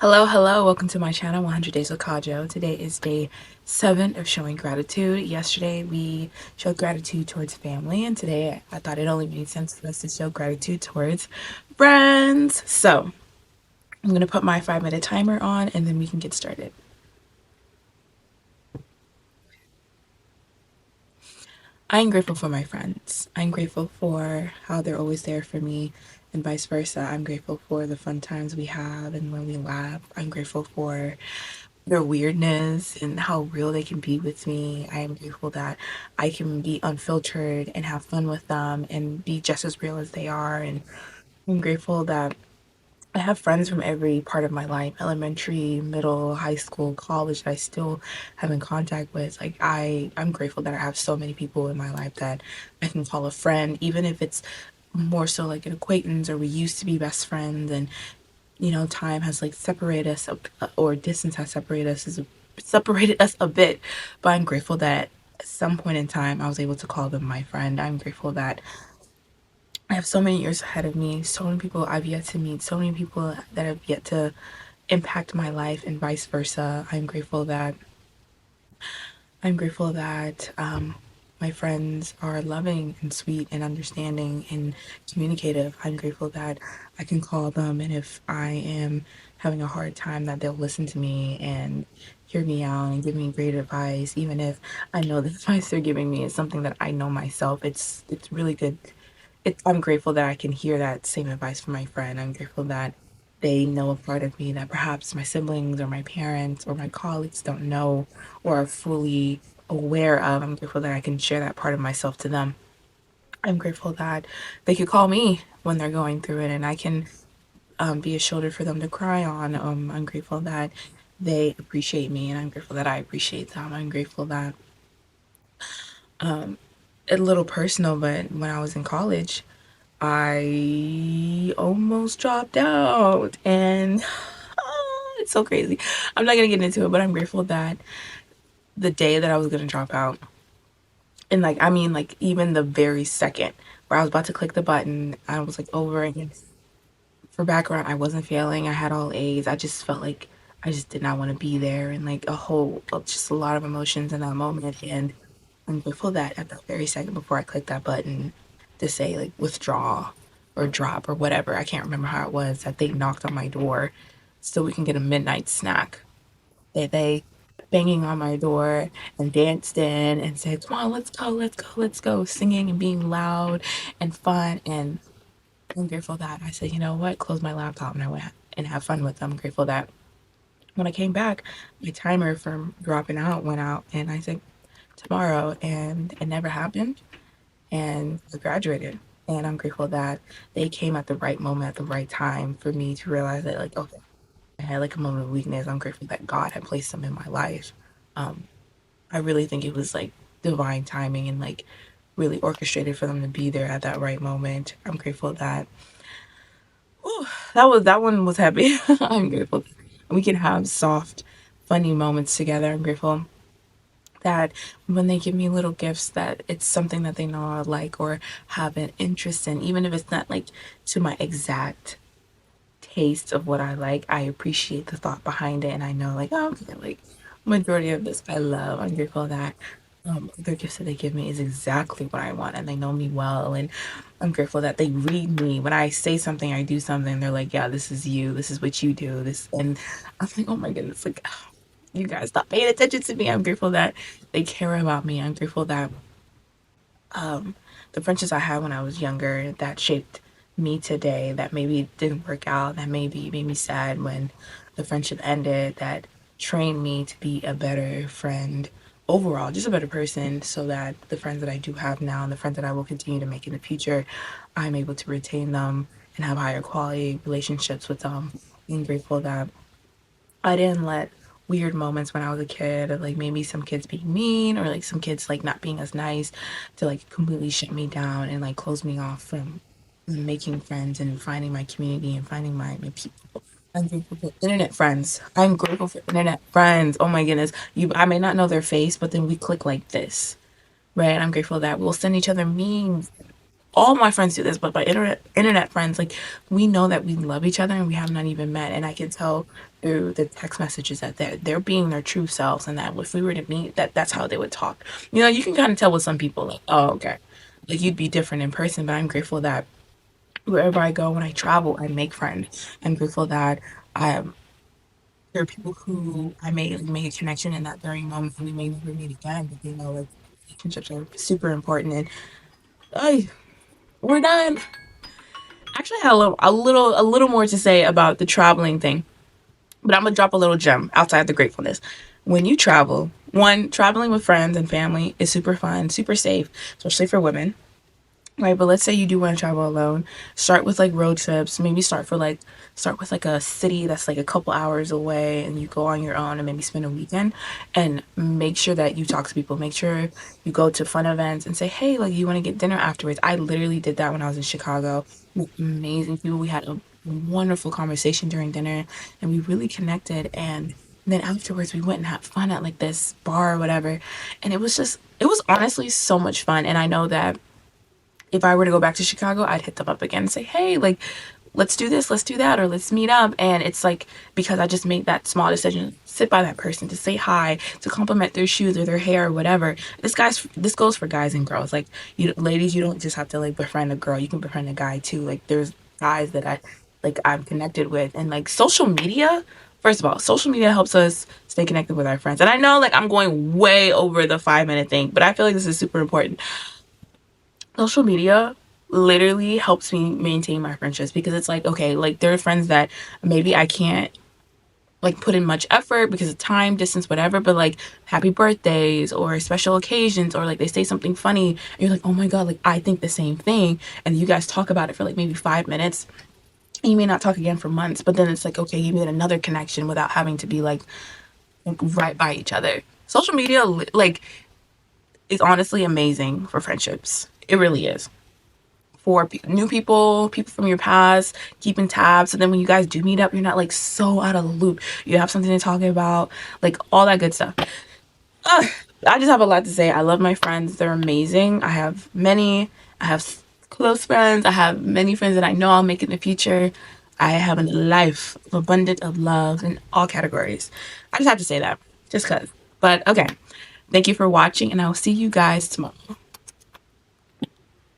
Hello, hello, welcome to my channel, 100 Days with Kajo. Today is day 7 of showing gratitude. Yesterday we showed gratitude towards family, and today I thought it only made sense for us to show gratitude towards friends. So I'm going to put my 5-minute timer on and then we can get started. I'm grateful for my friends. I'm grateful for how they're always there for me and vice versa. I'm grateful for the fun times we have and when we laugh. I'm grateful for their weirdness and how real they can be with me. I am grateful that I can be unfiltered and have fun with them and be just as real as they are. And I'm grateful that I have friends from every part of my life, elementary, middle, high school, college, that I still have in contact with. I'm grateful that I have so many people in my life that I can call a friend, even if it's more so like an acquaintance or we used to be best friends and time has like separated us or distance has separated us a bit, but I'm grateful that at some point in time I was able to call them my friend. I'm grateful that I have so many years ahead of me, so many people I've yet to meet, so many people that have yet to impact my life and vice versa. I'm grateful that my friends are loving and sweet and understanding and communicative. I'm grateful that I can call them, and if I am having a hard time, that they'll listen to me and hear me out and give me great advice, even if I know the advice they're giving me is something that I know myself. It's really good. I'm grateful that I can hear that same advice from my friend. I'm grateful that they know a part of me that perhaps my siblings or my parents or my colleagues don't know or are fully aware of. I'm grateful that I can share that part of myself to them. I'm grateful that they could call me when they're going through it and I can be a shoulder for them to cry on. I'm grateful that they appreciate me and I'm grateful that I appreciate them. I'm grateful that a little personal, but when I was in college, I almost dropped out and it's so crazy. I'm not gonna get into it, but I'm grateful that the day that I was gonna drop out, and like even the very second where I was about to click the button, I was like over and for background, I wasn't failing. I had all A's. I just felt like I just did not want to be there and like just a lot of emotions in that moment. And I'm grateful that at the very second before I clicked that button to say like withdraw or drop or whatever, I can't remember how it was, that they knocked on my door so we can get a midnight snack. They banging on my door and danced in and said, "Come on, let's go, let's go, let's go," singing and being loud and fun. And I'm grateful that I said, you know what, close my laptop and I went and have fun with them. I'm grateful that when I came back, my timer from dropping out went out and I said tomorrow, and it never happened. And I graduated. And I'm grateful that they came at the right moment, at the right time for me to realize that, like, okay, I had like a moment of weakness. I'm grateful that God had placed them in my life. Um, I really think it was like divine timing and like really orchestrated for them to be there at that right moment. I'm grateful that whew, that one was heavy. I'm grateful that we can have soft, funny moments together. I'm grateful that when they give me little gifts that it's something that they know I like or have an interest in, even if it's not like to my exact taste of what I like, I appreciate the thought behind it and I know like, oh, okay, like majority of this I love. I'm grateful that the gifts that they give me is exactly what I want and they know me well, and I'm grateful that they read me. When I say something, I do something, they're like, yeah, this is you, this is what you do, this. And I'm like, oh my goodness, like, you guys stop paying attention to me. I'm grateful that they care about me. I'm grateful that the friendships I had when I was younger that shaped me today, that maybe didn't work out, that maybe made me sad when the friendship ended, that trained me to be a better friend overall, just a better person, so that the friends that I do have now and the friends that I will continue to make in the future, I'm able to retain them and have higher quality relationships with them. I'm grateful that I didn't let weird moments when I was a kid, or like maybe some kids being mean, or like some kids like not being as nice, to like completely shut me down and like close me off from making friends and finding my community and finding my people. I'm grateful for internet friends. I'm grateful for internet friends. Oh my goodness. I may not know their face, but then we click like this. Right? I'm grateful that we'll send each other memes all my friends do this, but my internet friends, like, we know that we love each other and we have not even met, and I can tell through the text messages that they're being their true selves, and that if we were to meet, that's how they would talk. You know, you can kind of tell with some people, like, oh, okay, like you'd be different in person. But I'm grateful that wherever I go, when I travel, I make friends. I'm grateful that um, there are people who I may make a connection in that very moment, and we may never meet again, but they know, like, relationships are super important. And I, we're done. Actually, I had a little more to say about the traveling thing, but I'm gonna drop a little gem outside the gratefulness. When you travel, one, traveling with friends and family is super fun, super safe, especially for women. Right, but let's say you do want to travel alone. Start with like road trips. Maybe start with like a city that's like a couple hours away, and you go on your own and maybe spend a weekend. And make sure that you talk to people. Make sure you go to fun events and say, hey, like, you want to get dinner afterwards. I literally did that when I was in Chicago. With amazing people. We had a wonderful conversation during dinner, and we really connected. And then afterwards, we went and had fun at like this bar or whatever. And it was honestly so much fun. And I know that if I were to go back to Chicago, I'd hit them up again and say, hey, like, let's do this, let's do that, or let's meet up. And it's like, because I just made that small decision, sit by that person, to say hi, to compliment their shoes or their hair or whatever. This goes for guys and girls. Like, you ladies, you don't just have to like befriend a girl. You can befriend a guy too. Like, there's guys that I'm connected with. And like social media, first of all, social media helps us stay connected with our friends. And I know, like, I'm going way over the 5 minute thing, but I feel like this is super important. Social media literally helps me maintain my friendships, because it's like, okay, like, there are friends that maybe I can't like put in much effort because of time, distance, whatever, but like happy birthdays or special occasions, or like they say something funny and you're like, oh my god, like, I think the same thing, and you guys talk about it for like maybe 5 minutes, and you may not talk again for months, but then it's like, okay, you made another connection without having to be like right by each other. Social media, like, is honestly amazing for friendships. It really is. For new people, people from your past, keeping tabs. So then when you guys do meet up, you're not like so out of the loop. You have something to talk about, like all that good stuff. Ugh, I just have a lot to say. I love my friends. They're amazing. I have many. I have close friends. I have many friends that I know I'll make in the future. I have a life abundant of love in all categories. I just have to say that, just because. But okay. Thank you for watching, and I will see you guys tomorrow.